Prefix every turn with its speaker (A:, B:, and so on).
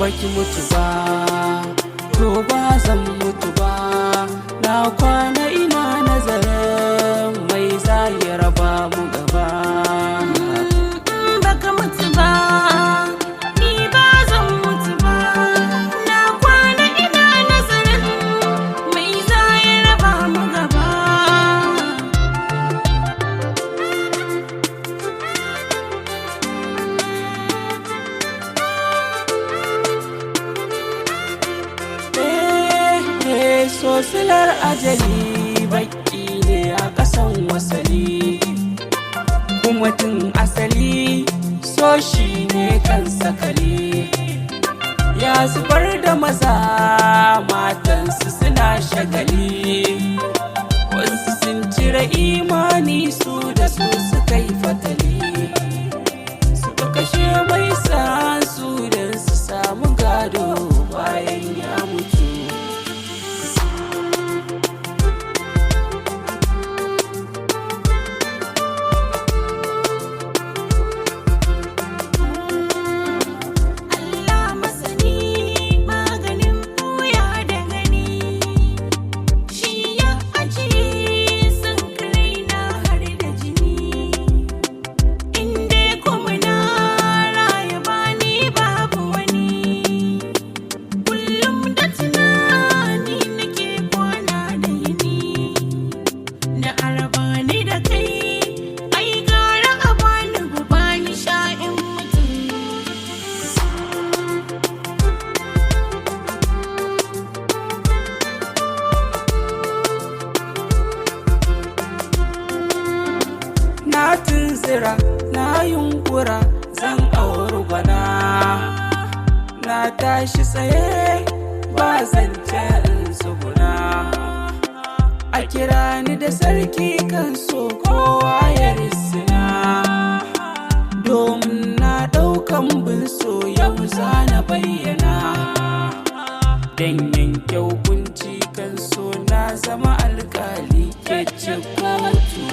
A: baki mutu ba, to ba zan mutu ba. Na kwana ina nazarin mai za ya raba mu gaba.
B: Baka mutu ba, ni ba zan mutu ba. Na kwana ina nazarin mai za ya raba mu gaba.
A: Sosilar ajali baki ne a ƙasan wasali, kuma tun asali so shi ne kan sakali. Ya zubar da maza matansu suna shagali, wasu sun cire imani su da su suka yi fatali, suka kashe mai san su don su samu gado bayan ya mutu. Na tunzira, na yunkura, zan auri bana. Na tashi tsaye, ba zance in tsuguna. A kira ni da sarki kan so kowa ya risina, domin na ɗaukan bin so yau za na bayyana. Dan yanke hukunci kan so na zama alkali ke ce kotu.